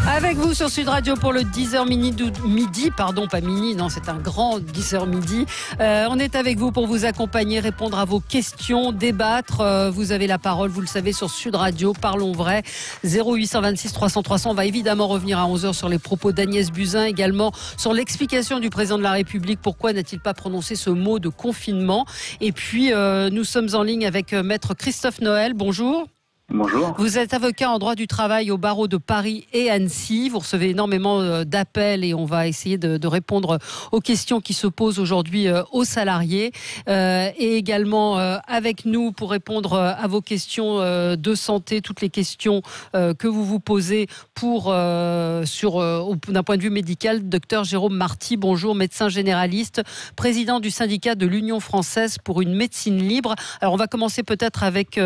Avec vous sur Sud Radio pour le 10h midi, pardon, pas mini, non, c'est un grand 10h midi. On est avec vous pour vous accompagner, répondre à vos questions, débattre. Vous avez la parole, vous le savez, sur Sud Radio. Parlons vrai. 0826 300 300. On va évidemment revenir à 11h sur les propos d'Agnès Buzyn, également sur l'explication du président de la République. Pourquoi n'a-t-il pas prononcé ce mot de confinement? Et puis, nous sommes en ligne avec Maître Christophe Noël. Bonjour. Bonjour. Vous êtes avocat en droit du travail au barreau de Paris et Annecy. Vous recevez énormément d'appels et on va essayer de répondre aux questions qui se posent aujourd'hui aux salariés. Et également avec nous pour répondre à vos questions de santé, toutes les questions que vous vous posez d'un point de vue médical, docteur Jérôme Marty. Bonjour, médecin généraliste, président du syndicat de l'Union française pour une médecine libre. Alors on va commencer peut-être avec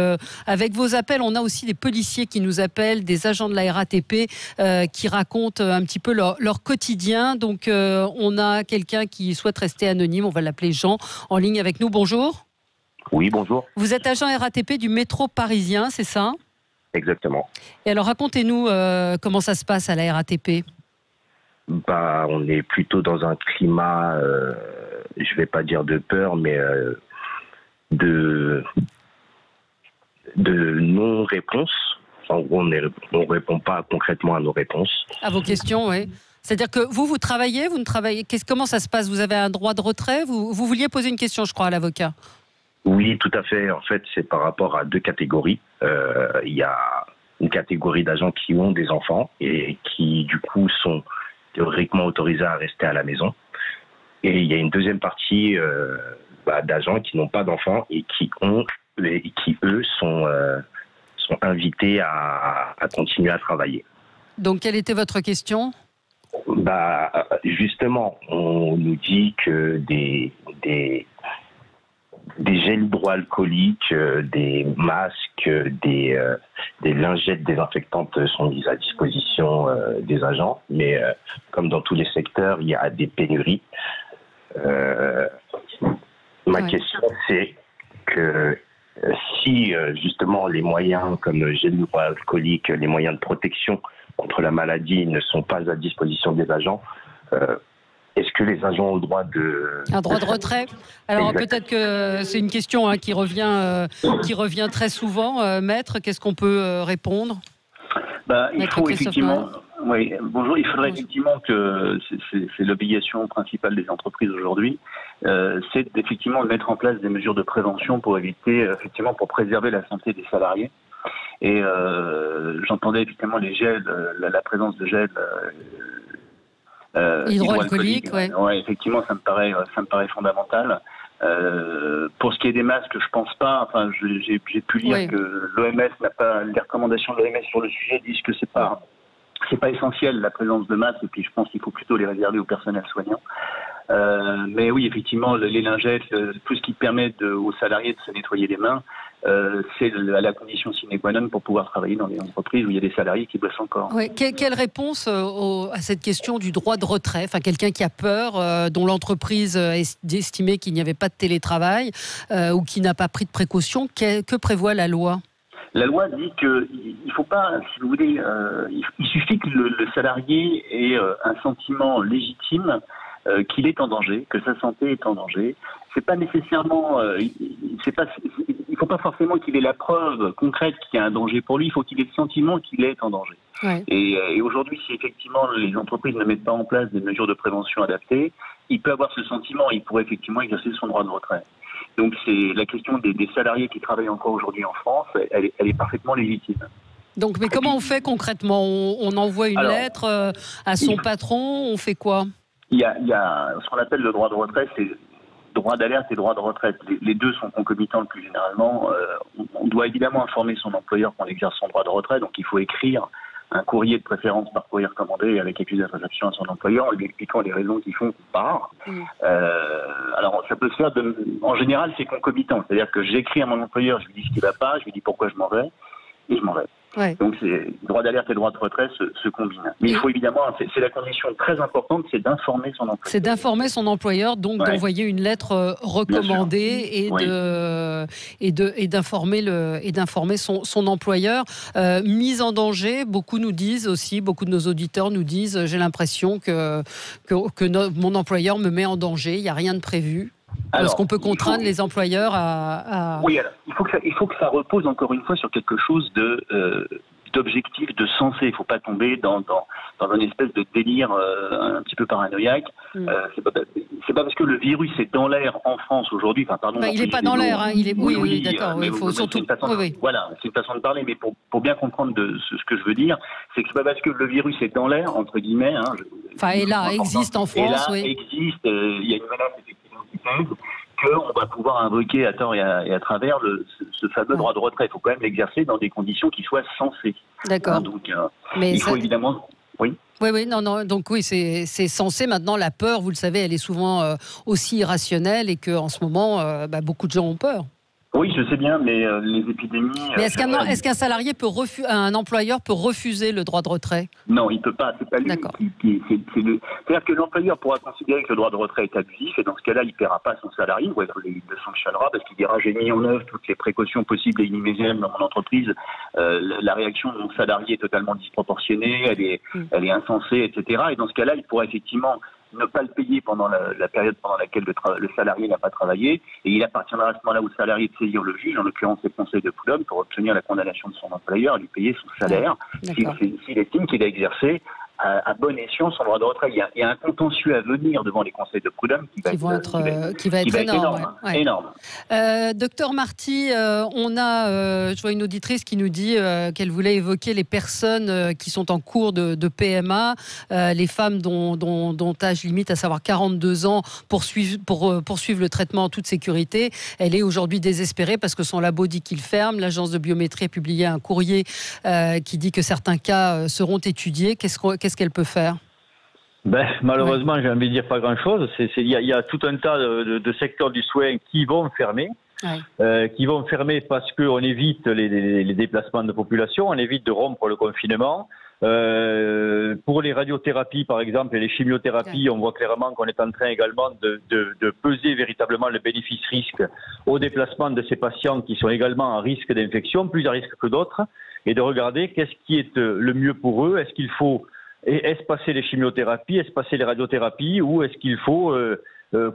vos appels. On a aussi des policiers qui nous appellent, des agents de la RATP qui racontent un petit peu leur quotidien. Donc on a quelqu'un qui souhaite rester anonyme, on va l'appeler Jean, en ligne avec nous. Bonjour. Oui, bonjour. Vous êtes agent RATP du métro parisien, c'est ça? Exactement. Et alors racontez-nous comment ça se passe à la RATP. On est plutôt dans un climat, je ne vais pas dire de peur, mais de non-réponse. En gros, on ne répond pas concrètement à nos réponses. À vos questions, oui. C'est-à-dire que vous travaillez, vous ne travaillez... Comment ça se passe? Vous avez un droit de retrait? Vous vouliez poser une question, je crois, à l'avocat. Oui, tout à fait. En fait, c'est par rapport à deux catégories. Il y a une catégorie d'agents qui ont des enfants et qui, du coup, sont théoriquement autorisés à rester à la maison. Et il y a une deuxième partie d'agents qui n'ont pas d'enfants et qui, eux, sont invités à continuer à travailler. Donc, quelle était votre question? Justement, on nous dit que des gels hydroalcooliques, des masques, des lingettes désinfectantes sont mises à disposition des agents. Mais comme dans tous les secteurs, il y a des pénuries. Ma question, c'est que si justement les moyens comme le gel hydroalcoolique, les moyens de protection contre la maladie ne sont pas à disposition des agents, est-ce que les agents ont le droit un droit de retrait? Alors peut-être que c'est une question qui revient très souvent. Maître, qu'est-ce qu'on peut répondre? Il faut effectivement... Oui, bonjour. Il faudrait effectivement que c'est l'obligation principale des entreprises aujourd'hui, c'est effectivement de mettre en place des mesures de prévention pour éviter, effectivement, pour préserver la santé des salariés. Et j'entendais effectivement les gels, la présence de gels hydroalcooliques. Ouais, effectivement, ça me paraît fondamental. Pour ce qui est des masques, je pense pas. Enfin, j'ai pu lire que l'OMS n'a pas, les recommandations de l'OMS sur le sujet disent que c'est pas essentiel la présence de masques, et puis je pense qu'il faut plutôt les réserver au personnel soignant. Mais oui, effectivement, les lingettes, tout ce qui permet aux salariés de se nettoyer les mains, c'est la condition sine qua non pour pouvoir travailler dans des entreprises où il y a des salariés qui bossent encore. Oui. Quelle réponse à cette question du droit de retrait? Enfin, quelqu'un qui a peur, dont l'entreprise a estimé qu'il n'y avait pas de télétravail ou qui n'a pas pris de précautions, que prévoit la loi? La loi dit qu'il ne faut pas, si vous voulez, il suffit que le salarié ait un sentiment légitime qu'il est en danger, que sa santé est en danger. C'est pas nécessairement, il faut pas forcément qu'il ait la preuve concrète qu'il y a un danger pour lui. Il faut qu'il ait le sentiment qu'il est en danger. Ouais. Et aujourd'hui, si effectivement les entreprises ne mettent pas en place des mesures de prévention adaptées, il peut avoir ce sentiment. Il pourrait effectivement exercer son droit de retrait. Donc c'est la question des salariés qui travaillent encore aujourd'hui en France, elle est parfaitement légitime. Donc, mais comment on fait concrètement? On envoie une lettre à son patron, on fait quoi? Il y a ce qu'on appelle le droit de retrait, c'est droit d'alerte et droit de retraite. Les deux sont concomitants le plus généralement. On doit évidemment informer son employeur qu'on exerce son droit de retrait, donc il faut écrire un courrier de préférence par courrier recommandé avec accusé de réception à son employeur en lui expliquant les raisons qui font qu'on part. Alors ça peut se faire, en général c'est concomitant, c'est-à-dire que j'écris à mon employeur, je lui dis ce qui ne va pas, je lui dis pourquoi je m'en vais, et je m'en vais. Ouais. Donc, droit d'alerte et droit de retrait se combinent. Mais il faut évidemment, c'est la condition très importante, c'est d'informer son employeur. C'est d'informer son employeur, donc d'envoyer une lettre recommandée et d'informer son employeur. Mise en danger, beaucoup de nos auditeurs nous disent, j'ai l'impression que mon employeur me met en danger, il n'y a rien de prévu. Est-ce qu'on peut contraindre les employeurs à... Oui, alors, il faut que ça repose encore une fois sur quelque chose d'objectif, de sensé. Il ne faut pas tomber dans une espèce de délire un petit peu paranoïaque. C'est pas parce que le virus est dans l'air en France aujourd'hui. Enfin, pardon. Il n'est pas dans l'air. Oui, d'accord. Il faut surtout. Voilà, c'est une façon de parler. Mais pour bien comprendre ce que je veux dire, c'est que c'est pas parce que le virus est dans l'air, entre guillemets. Existe en France. Existe. Il y a une menace effectivement qui pèse, qu'on va pouvoir invoquer à tort et à travers ce fameux droit de retrait. Il faut quand même l'exercer dans des conditions qui soient sensées. D'accord. Donc, il faut évidemment... Oui. Oui, non. Donc oui, c'est censé. Maintenant, la peur, vous le savez, elle est souvent aussi irrationnelle et qu'en ce moment, beaucoup de gens ont peur. Oui, je sais bien, mais les épidémies... Mais est-ce qu'un salarié un employeur peut refuser le droit de retrait? Non, il ne peut pas. C'est pas lui C'est-à-dire que l'employeur pourra considérer que le droit de retrait est abusif et dans ce cas-là, il ne paiera pas son salarié, ou il le sanctionnera parce qu'il dira j'ai mis en œuvre toutes les précautions possibles et inimaginables dans mon entreprise. La réaction de mon salarié est totalement disproportionnée, elle est insensée, etc. Et dans ce cas-là, il pourra effectivement ne pas le payer pendant la période pendant laquelle le salarié n'a pas travaillé, et il appartiendra à ce moment-là au salarié de saisir le juge, en l'occurrence le conseil de prud'homme, pour obtenir la condamnation de son employeur et lui payer son salaire, s'il estime qu'il a exercé à bon escient son droit de retrait. Il y a un contentieux à venir devant les conseils de prud'homme qui va être énorme. Docteur Marty, je vois une auditrice qui nous dit qu'elle voulait évoquer les personnes qui sont en cours de PMA, les femmes dont âge limite, à savoir 42 ans, pour poursuivre le traitement en toute sécurité. Elle est aujourd'hui désespérée parce que son labo dit qu'il ferme. L'agence de biométrie a publié un courrier qui dit que certains cas seront étudiés. Qu'est-ce qu'elle peut faire? Malheureusement, j'ai envie de dire pas grand-chose. Il y a tout un tas de secteurs du soin qui vont fermer. Qui vont fermer parce qu'on évite les déplacements de population, on évite de rompre le confinement. Pour les radiothérapies, par exemple, et les chimiothérapies, on voit clairement qu'on est en train également de peser véritablement le bénéfice-risque au déplacement de ces patients qui sont également à risque d'infection, plus à risque que d'autres, et de regarder qu'est-ce qui est le mieux pour eux. Est-ce qu'il faut espacer les chimiothérapies, espacer les radiothérapies, ou est-ce qu'il faut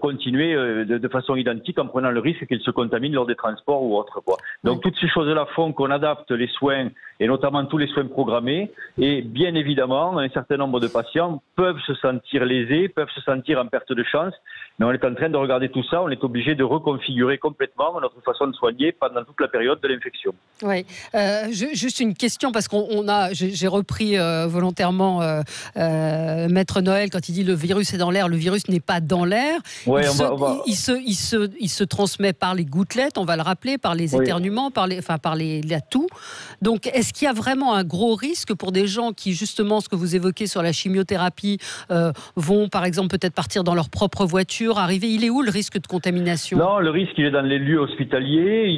continuer de façon identique en prenant le risque qu'ils se contaminent lors des transports ou autre, quoi. Donc toutes ces choses-là font qu'on adapte les soins, et notamment tous les soins programmés, et bien évidemment, un certain nombre de patients peuvent se sentir lésés, peuvent se sentir en perte de chance, mais on est en train de regarder tout ça, on est obligé de reconfigurer complètement notre façon de soigner pendant toute la période de l'infection. Oui, juste une question, parce j'ai repris volontairement Maître Noël quand il dit le virus est dans l'air. Le virus n'est pas dans l'air. Ouais, il se transmet par les gouttelettes, on va le rappeler, par les éternuements, par la toux. Donc, est-ce qu'il y a vraiment un gros risque pour des gens qui, justement, ce que vous évoquez sur la chimiothérapie, vont, par exemple, peut-être partir dans leur propre voiture, arriver? Il est où le risque de contamination? Non, le risque, il est dans les lieux hospitaliers.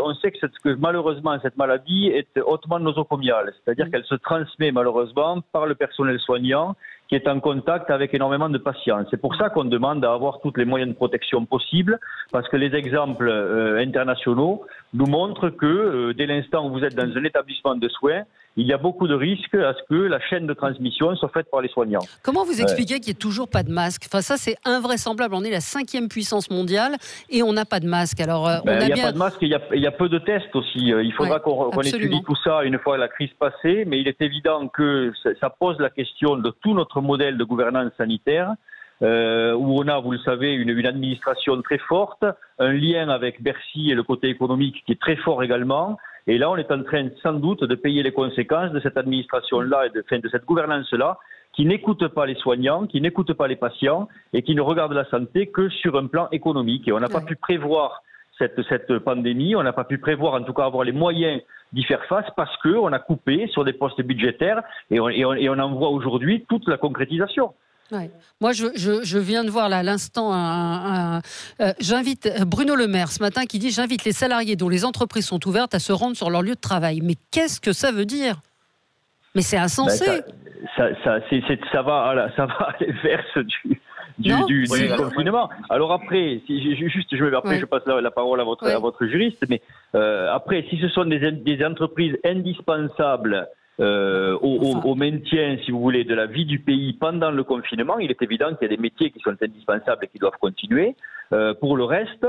On sait que malheureusement, cette maladie est hautement nosocomiale, c'est-à-dire qu'elle se transmet malheureusement par le personnel soignant qui est en contact avec énormément de patients. C'est pour ça qu'on demande à avoir tous les moyens de protection possibles, parce que les exemples internationaux nous montrent que dès l'instant où vous êtes dans un établissement de soins, il y a beaucoup de risques à ce que la chaîne de transmission soit faite par les soignants. Comment vous expliquez qu'il n'y ait toujours pas de masque? Enfin, ça, c'est invraisemblable. On est la 5e puissance mondiale et on n'a pas de masque. Alors, il n'y a pas de masque, il y a peu de tests aussi. Il faudra qu'on étudie tout ça une fois la crise passée, mais il est évident que ça pose la question de tout notre modèle de gouvernance sanitaire, où on a, vous le savez, une administration très forte, un lien avec Bercy et le côté économique qui est très fort également. Et là, on est en train, sans doute, de payer les conséquences de cette administration-là et de cette gouvernance-là, qui n'écoute pas les soignants, qui n'écoute pas les patients et qui ne regarde la santé que sur un plan économique. Et on n'a pas pu prévoir cette pandémie, on n'a pas pu prévoir, en tout cas, avoir les moyens d'y faire face parce qu'on a coupé sur des postes budgétaires et on en voit aujourd'hui toute la concrétisation. Ouais. Moi, je viens de voir là à l'instant j'invite Bruno Le Maire ce matin qui dit: j'invite les salariés dont les entreprises sont ouvertes à se rendre sur leur lieu de travail. Mais qu'est-ce que ça veut dire? Mais c'est insensé. Ça va à l'inverse du confinement. Alors après, je passe la parole à votre juriste, mais après, si ce sont des entreprises indispensables au maintien, si vous voulez, de la vie du pays pendant le confinement, il est évident qu'il y a des métiers qui sont indispensables et qui doivent continuer. Pour le reste,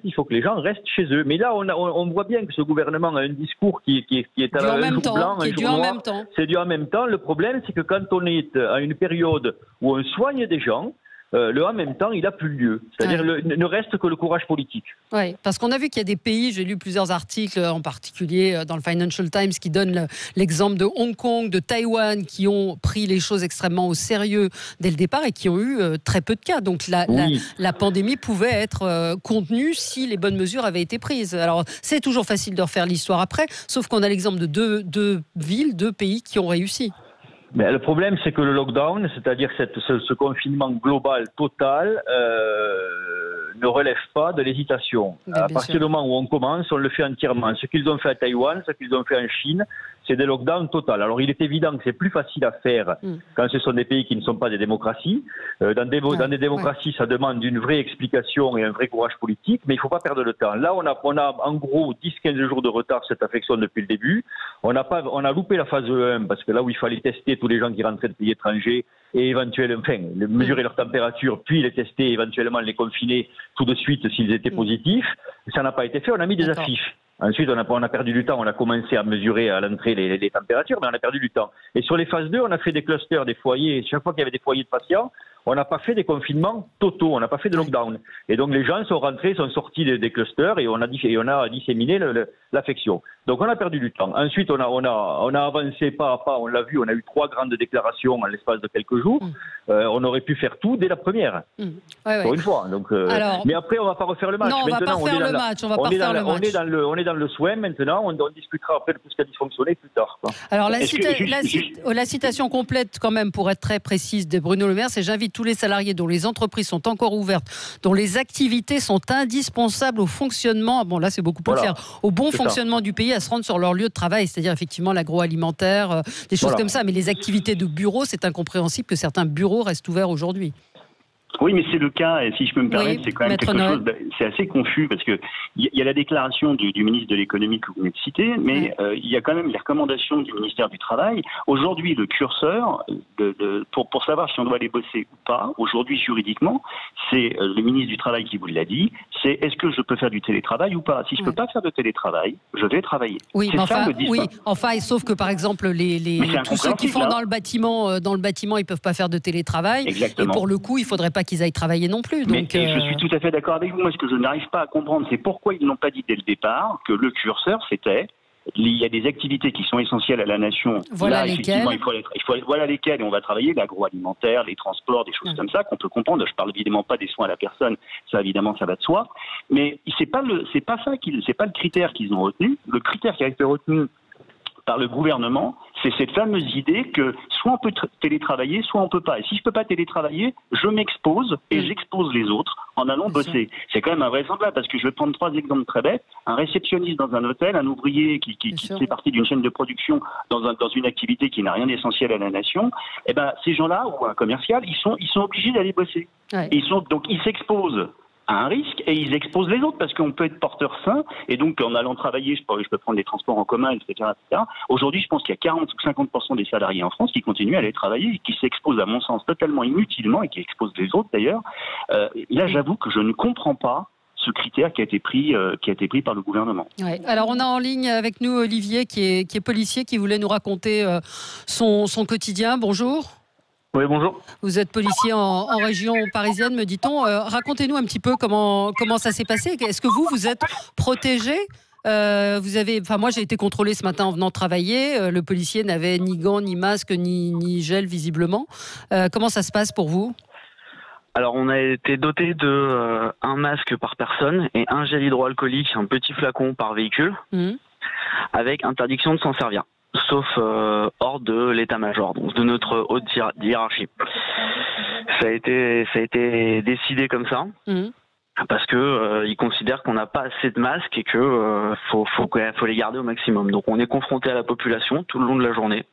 il faut que les gens restent chez eux. Mais là, on voit bien que ce gouvernement a un discours qui est à un jour blanc, un jour noir. C'est dû en même temps. Le problème, c'est que quand on est à une période où on soigne des gens, le en même temps, il n'a plus lieu. C'est-à-dire, il ne reste que le courage politique. Oui, parce qu'on a vu qu'il y a des pays, j'ai lu plusieurs articles, en particulier dans le Financial Times, qui donnent l'exemple de Hong Kong, de Taïwan, qui ont pris les choses extrêmement au sérieux dès le départ et qui ont eu très peu de cas. Donc la pandémie pouvait être contenue si les bonnes mesures avaient été prises. Alors, c'est toujours facile de refaire l'histoire après, sauf qu'on a l'exemple de deux villes, deux pays qui ont réussi. Mais le problème, c'est que le lockdown, c'est-à-dire ce confinement global total, ne relève pas de l'hésitation. À partir du moment où on commence, on le fait entièrement. Ce qu'ils ont fait à Taïwan, ce qu'ils ont fait en Chine, c'est des lockdowns total. Alors il est évident que c'est plus facile à faire quand ce sont des pays qui ne sont pas des démocraties. Dans des démocraties, ça demande une vraie explication et un vrai courage politique, mais il ne faut pas perdre le temps. Là, on a en gros 10-15 jours de retard sur cette affection depuis le début. On a loupé la phase 1 parce que là où il fallait tester tous les gens qui rentraient de pays étrangers et éventuellement, mesurer leur température, puis les tester, éventuellement les confiner tout de suite s'ils étaient positifs. Ça n'a pas été fait, on a mis des affiches. Ensuite, on a perdu du temps, on a commencé à mesurer à l'entrée les températures, mais on a perdu du temps. Et sur les phases 2, on a fait des clusters, des foyers. Chaque fois qu'il y avait des foyers de patients, on n'a pas fait des confinements totaux, on n'a pas fait de lockdown. Et donc les gens sont rentrés, sont sortis des clusters et on a disséminé l'affection. Donc on a perdu du temps. Ensuite, on a avancé pas à pas, on l'a vu, on a eu 3 grandes déclarations en l'espace de quelques jours. On aurait pu faire tout dès la première. Pour une fois. Donc, mais après, on va pas refaire le match. Non, on va pas refaire le match. On est dans le soin maintenant, on discutera après de tout ce qui a dysfonctionné plus tard. Quoi. Alors la citation complète quand même, pour être très précise, de Bruno Le Maire, c'est: j'invite tous les salariés dont les entreprises sont encore ouvertes, dont les activités sont indispensables au fonctionnement, bon là c'est beaucoup plus clair, au bon fonctionnement du pays, à se rendre sur leur lieu de travail, c'est-à-dire effectivement l'agroalimentaire, des choses comme ça. Mais les activités de bureau, c'est incompréhensible que certains bureaux restent ouverts aujourd'hui. Oui, mais c'est le cas, et si je peux me permettre, c'est quand même quelque chose, c'est assez confus, parce que il y a la déclaration du ministre de l'économie que vous venez de citer, mais il y a quand même les recommandations du ministère du Travail. Aujourd'hui, le curseur, pour savoir si on doit aller bosser ou pas, aujourd'hui juridiquement, c'est le ministre du Travail qui vous l'a dit, c'est est-ce que je peux faire du télétravail ou pas? Si je peux pas faire de télétravail, je vais travailler. Oui, sauf que par exemple, tous ceux qui font dans le bâtiment, ils peuvent pas faire de télétravail. Exactement. Et pour le coup, il faudrait pas qu'ils aillent travailler non plus. Donc, je suis tout à fait d'accord avec vous. Moi, ce que je n'arrive pas à comprendre, c'est pourquoi ils n'ont pas dit dès le départ que le curseur, c'était il y a des activités qui sont essentielles à la nation. Voilà lesquelles. Voilà lesquelles, et on va travailler l'agroalimentaire, les transports, des choses comme ça qu'on peut comprendre. Je parle évidemment pas des soins à la personne, ça évidemment ça va de soi. Mais c'est pas le critère qu'ils ont retenu. Le critère qui a été retenu par le gouvernement, c'est cette fameuse idée que soit on peut télétravailler, soit on peut pas. Et si je peux pas télétravailler, je m'expose et j'expose les autres en allant bosser. C'est quand même invraisemblable, parce que je vais prendre 3 exemples très bêtes. Un réceptionniste dans un hôtel, un ouvrier qui fait partie d'une chaîne de production dans une activité qui n'a rien d'essentiel à la nation, eh ben, ces gens-là, ou un commercial, ils sont obligés d'aller bosser. Ouais. Donc ils s'exposent à un risque et ils exposent les autres, parce qu'on peut être porteur sain et donc en allant travailler, je peux prendre des transports en commun, etc. Aujourd'hui, je pense qu'il y a 40 ou 50% des salariés en France qui continuent à aller travailler et qui s'exposent, à mon sens, totalement inutilement, et qui exposent les autres d'ailleurs. Là, j'avoue que je ne comprends pas ce critère qui a été pris par le gouvernement. Ouais. Alors on a en ligne avec nous Olivier qui est policier, qui voulait nous raconter son quotidien. Bonjour. Oui, bonjour. Vous êtes policier en région parisienne, me dit-on. Racontez-nous un petit peu comment ça s'est passé. Est-ce que vous êtes protégé ? Moi j'ai été contrôlé ce matin en venant travailler. Le policier n'avait ni gants, ni masque, ni gel visiblement. Comment ça se passe pour vous ? Alors on a été doté de un masque par personne et un gel hydroalcoolique, un petit flacon par véhicule, avec interdiction de s'en servir. Sauf hors de l'état-major, donc de notre haute hiérarchie. Ça a été décidé comme ça. Parce que ils considèrent qu'on n'a pas assez de masques et que faut les garder au maximum. Donc on est confronté à la population tout le long de la journée,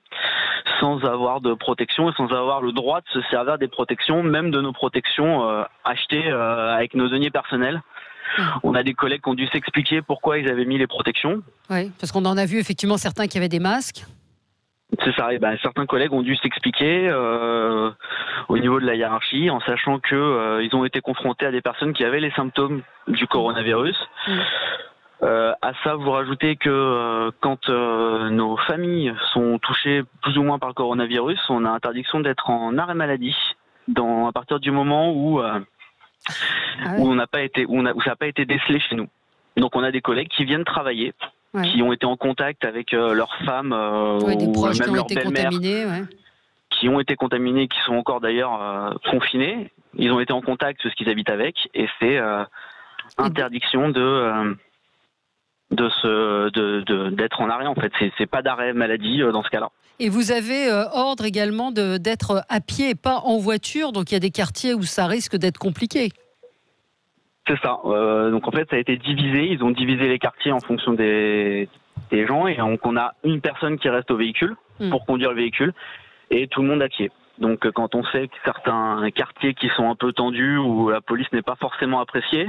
sans avoir de protection et sans avoir le droit de se servir des protections, même de nos protections achetées avec nos deniers personnels. On a des collègues qui ont dû s'expliquer pourquoi ils avaient mis les protections. Oui, parce qu'on en a vu effectivement certains qui avaient des masques. C'est ça, et certains collègues ont dû s'expliquer au niveau de la hiérarchie, en sachant que ils ont été confrontés à des personnes qui avaient les symptômes du coronavirus. À ça, vous rajoutez que quand nos familles sont touchées plus ou moins par le coronavirus, on a interdiction d'être en arrêt maladie à partir du moment où où ça n'a pas été décelé chez nous. Donc on a des collègues qui viennent travailler. Qui ont été en contact avec leurs femmes des ou proches même leurs belles-mères qui ont été contaminés, qui sont encore d'ailleurs confinés. Ils ont été en contact parce qu'ils habitent avec, et c'est interdiction d'être en arrêt en fait. C'est pas d'arrêt maladie dans ce cas-là. Et vous avez ordre également d'être à pied et pas en voiture, donc il y a des quartiers où ça risque d'être compliqué. C'est ça. Donc en fait, ça a été divisé. Ils ont divisé les quartiers en fonction des gens. Et donc on a une personne qui reste au véhicule pour conduire le véhicule et tout le monde à pied. Donc quand on sait que certains quartiers qui sont un peu tendus, où la police n'est pas forcément appréciée,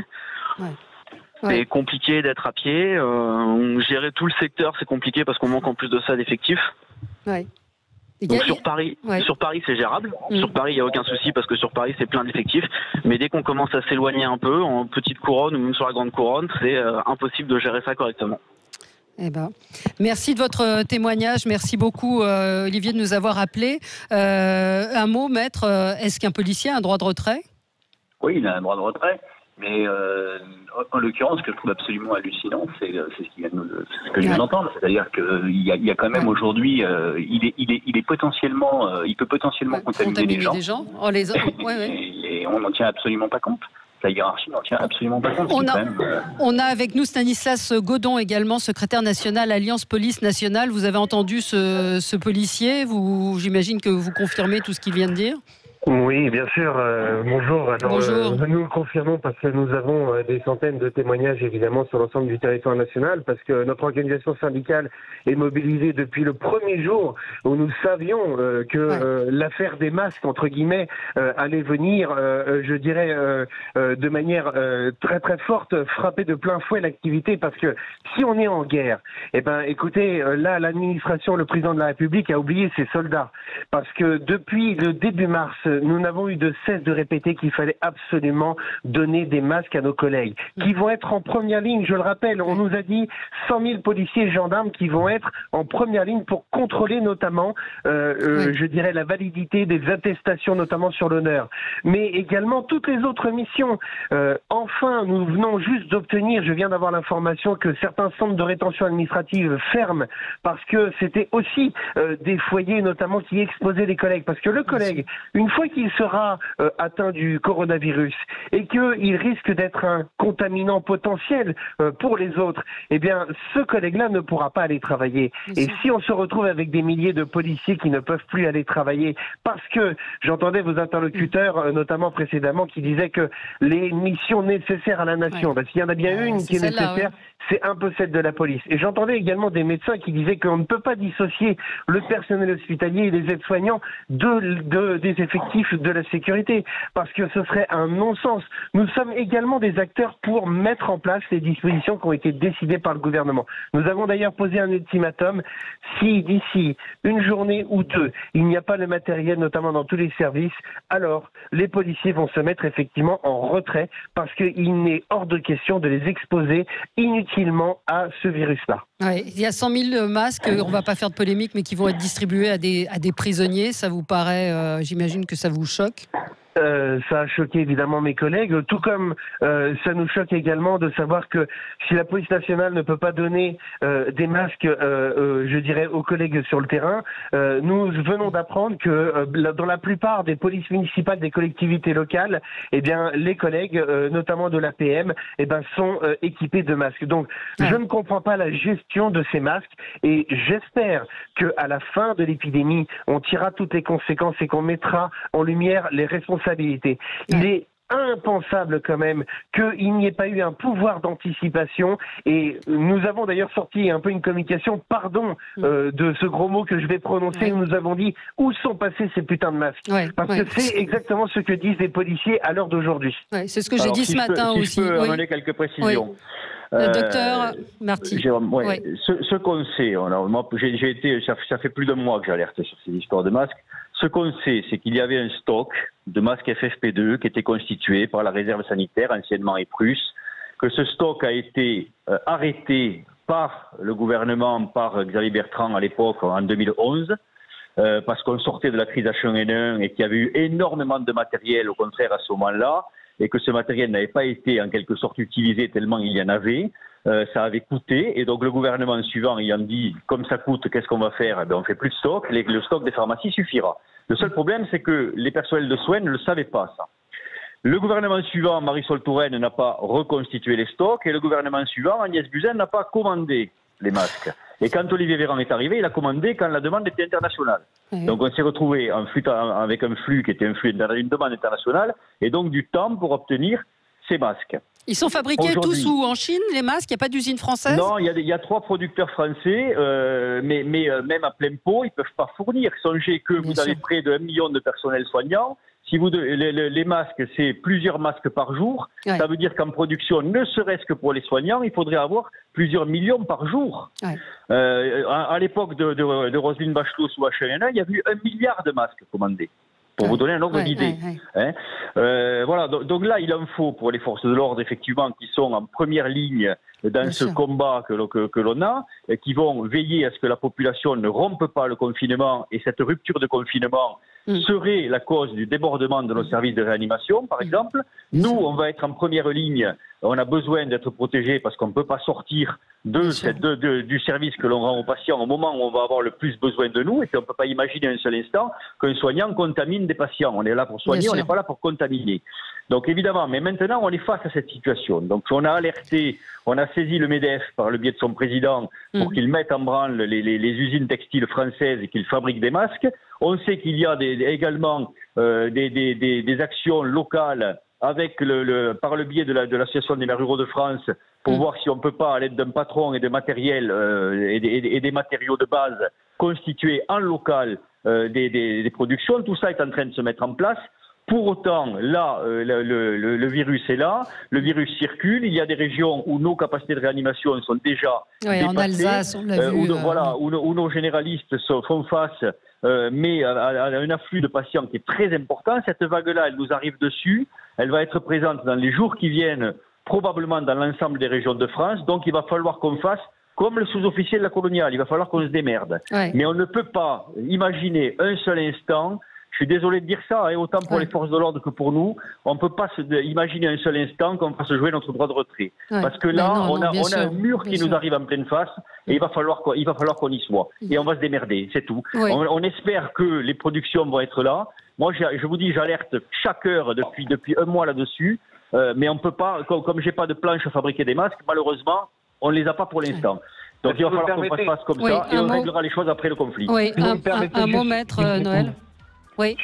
c'est compliqué d'être à pied. Gérer tout le secteur, c'est compliqué parce qu'on manque en plus de ça d'effectifs. Donc sur Paris, c'est gérable. Sur Paris, il n'y a aucun souci parce que sur Paris, c'est plein d'effectifs. Mais dès qu'on commence à s'éloigner un peu, en petite couronne ou même sur la grande couronne, c'est impossible de gérer ça correctement. Merci de votre témoignage. Merci beaucoup, Olivier, de nous avoir appelés. Un mot, maître, est-ce qu'un policier a un droit de retrait ? Oui, il a un droit de retrait. Mais en l'occurrence, ce que je trouve absolument hallucinant, c'est ce que je viens d'entendre. C'est-à-dire qu'il y a quand même aujourd'hui, il peut potentiellement contaminer les gens. Et on n'en tient absolument pas compte. La hiérarchie n'en tient absolument pas compte. On a avec nous Stanislas Godon également, secrétaire national Alliance Police Nationale. Vous avez entendu ce policier. J'imagine que vous confirmez tout ce qu'il vient de dire. Oui, bien sûr. Bonjour. Alors, Bonjour. Nous le confirmons parce que nous avons des centaines de témoignages évidemment sur l'ensemble du territoire national, parce que notre organisation syndicale est mobilisée depuis le premier jour où nous savions que l'affaire des masques, entre guillemets, allait venir, je dirais, de manière très très forte, frapper de plein fouet l'activité, parce que si on est en guerre, écoutez, là, l'administration, le président de la République a oublié ses soldats, parce que depuis le début mars, nous n'avons eu de cesse de répéter qu'il fallait absolument donner des masques à nos collègues, qui vont être en première ligne, je le rappelle. On nous a dit 100 000 policiers et gendarmes qui vont être en première ligne pour contrôler notamment, je dirais, la validité des attestations, notamment sur l'honneur. Mais également toutes les autres missions. Enfin, nous venons juste d'obtenir, je viens d'avoir l'information que certains centres de rétention administrative ferment parce que c'était aussi des foyers notamment qui exposaient les collègues. Parce que le collègue, une fois qu'il sera atteint du coronavirus et qu'il risque d'être un contaminant potentiel pour les autres, eh bien, ce collègue-là ne pourra pas aller travailler. Et si on se retrouve avec des milliers de policiers qui ne peuvent plus aller travailler parce que, j'entendais vos interlocuteurs, notamment précédemment, qui disaient que les missions nécessaires à la nation, s'il y en a bien une qui est nécessaire, c'est un peu celle de la police. Et j'entendais également des médecins qui disaient qu'on ne peut pas dissocier le personnel hospitalier et les aides-soignants des effectifs de la sécurité, parce que ce serait un non-sens. Nous sommes également des acteurs pour mettre en place les dispositions qui ont été décidées par le gouvernement. Nous avons d'ailleurs posé un ultimatum. Si d'ici une journée ou deux, il n'y a pas le matériel, notamment dans tous les services, alors les policiers vont se mettre effectivement en retrait, parce qu'il n'est hors de question de les exposer inutilement à ce virus-là. Il y a 100 000 masques, on ne va pas faire de polémique, mais qui vont être distribués à des prisonniers. Ça vous paraît, j'imagine que ça vous choque ? Ça a choqué évidemment mes collègues, tout comme ça nous choque également de savoir que si la police nationale ne peut pas donner des masques, je dirais, aux collègues sur le terrain, nous venons d'apprendre que dans la plupart des polices municipales des collectivités locales, eh bien, les collègues, notamment de l'APM, sont équipés de masques. Donc, je ne comprends pas la gestion de ces masques, et j'espère qu'à la fin de l'épidémie, on tirera toutes les conséquences et qu'on mettra en lumière les responsabilités responsabilité. Il est impensable quand même qu'il n'y ait pas eu un pouvoir d'anticipation, et nous avons d'ailleurs sorti un peu une communication, pardon de ce gros mot que je vais prononcer, où nous avons dit où sont passés ces putains de masques, parce que c'est exactement ce que disent les policiers à l'heure d'aujourd'hui. C'est ce que j'ai dit ce matin aussi. Je peux amener quelques précisions. Docteur Marty. Ce qu'on sait, ça fait plus d'un mois que j'alerte sur ces histoires de masques. Ce qu'on sait, c'est qu'il y avait un stock de masques FFP2 qui était constitué par la réserve sanitaire, anciennement EPRUS, que ce stock a été arrêté par le gouvernement, par Xavier Bertrand à l'époque, en 2011, parce qu'on sortait de la crise H1N1 et qu'il y avait eu énormément de matériel, au contraire, à ce moment-là, et que ce matériel n'avait pas été en quelque sorte utilisé tellement il y en avait. Ça avait coûté, et donc le gouvernement suivant ayant dit comme ça coûte, qu'est-ce qu'on va faire? On fait plus de stock, le stock des pharmacies suffira. Le seul problème, c'est que les personnels de soins ne le savaient pas, ça. Le gouvernement suivant, Marisol Touraine, n'a pas reconstitué les stocks, et le gouvernement suivant, Agnès Buzyn, n'a pas commandé les masques. Et quand Olivier Véran est arrivé, il a commandé quand la demande était internationale. Donc on s'est retrouvé avec un flux qui était une demande internationale, et donc du temps pour obtenir ces masques. Ils sont fabriqués tous où? En Chine, les masques? Il n'y a pas d'usine française? Non, il y a 3 producteurs français, mais même à plein pot, ils ne peuvent pas fournir. Songez que vous avez près de 1 million de personnels soignants. Si les masques, c'est plusieurs masques par jour, ça veut dire qu'en production, ne serait-ce que pour les soignants, il faudrait avoir plusieurs millions par jour. À l'époque de Roselyne Bachelot sous H1N1, il y a eu 1 milliard de masques commandés. Pour vous donner un ordre d'idée. Voilà, donc là, il en faut pour les forces de l'ordre, effectivement, qui sont en première ligne dans ce combat que l'on a, et qui vont veiller à ce que la population ne rompe pas le confinement, et cette rupture de confinement serait la cause du débordement de nos services de réanimation, par exemple. Nous, on va être en première ligne, on a besoin d'être protégés parce qu'on ne peut pas sortir du service que l'on rend aux patients au moment où on va avoir le plus besoin de nous, et qu'on ne peut pas imaginer un seul instant qu'un soignant contamine des patients. On est là pour soigner, on n'est pas là pour contaminer. Donc évidemment, mais maintenant on est face à cette situation. Donc on a alerté, on a saisi le MEDEF par le biais de son président pour qu'il mette en branle les usines textiles françaises et qu'ils fabriquent des masques. On sait qu'il y a également des actions locales avec par le biais de l'Association des maires ruraux de France pour voir si on ne peut pas, à l'aide d'un patron et de matériel et des matériaux de base, constituer en local des productions. Tout ça est en train de se mettre en place. Pour autant, là, le virus est là, le virus circule. Il y a des régions où nos capacités de réanimation sont déjà dépassées, en Alsace, on l'a vu. Où nos généralistes font face, mais à un afflux de patients qui est très important. Cette vague-là, elle nous arrive dessus. Elle va être présente dans les jours qui viennent, probablement dans l'ensemble des régions de France. Donc, il va falloir qu'on fasse comme le sous-officier de la coloniale. Il va falloir qu'on se démerde. Mais on ne peut pas imaginer un seul instant. Je suis désolé de dire ça, autant pour les forces de l'ordre que pour nous, on ne peut pas imaginer un seul instant qu'on fasse jouer notre droit de retrait. Parce que là, on a un mur qui nous arrive en pleine face, et il va falloir qu'on y soit. Et on va se démerder, c'est tout. On espère que les productions vont être là. Moi, je vous dis, j'alerte chaque heure depuis 1 mois là-dessus, mais on ne peut pas, comme j'ai pas de planche à fabriquer des masques, malheureusement, on ne les a pas pour l'instant. Donc il va falloir qu'on fasse comme ça, et on réglera les choses après le conflit. Un mot, maître Noël. Oui.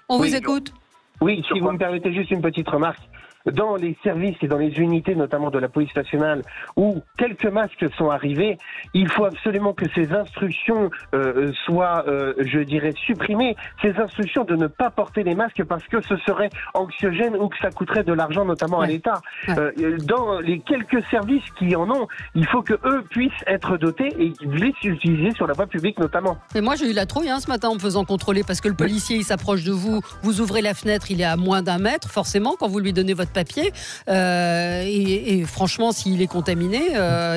On vous écoute. Oui, si vous me permettez juste une petite remarque. Dans les services et dans les unités, notamment de la police nationale, où quelques masques sont arrivés, il faut absolument que ces instructions soient, je dirais, supprimées. Ces instructions de ne pas porter les masques parce que ce serait anxiogène ou que ça coûterait de l'argent, notamment à l'État. Dans les quelques services qui en ont, il faut que eux puissent être dotés et les utiliser sur la voie publique, notamment. Et moi, j'ai eu la trouille ce matin en me faisant contrôler parce que le policier, il s'approche de vous, vous ouvrez la fenêtre, il est à moins d'1 mètre, forcément, quand vous lui donnez votre papier, et franchement, s'il est contaminé,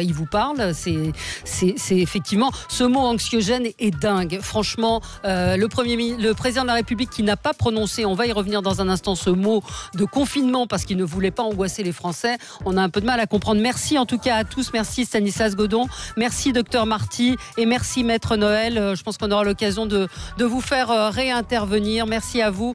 il vous parle. C'est effectivement, ce mot anxiogène est dingue. Franchement, le président de la République qui n'a pas prononcé, on va y revenir dans un instant, ce mot de confinement parce qu'il ne voulait pas angoisser les Français. On a un peu de mal à comprendre. Merci en tout cas à tous. Merci Stanislas Godon. Merci docteur Marty et merci maître Noël. Je pense qu'on aura l'occasion de vous faire réintervenir. Merci à vous.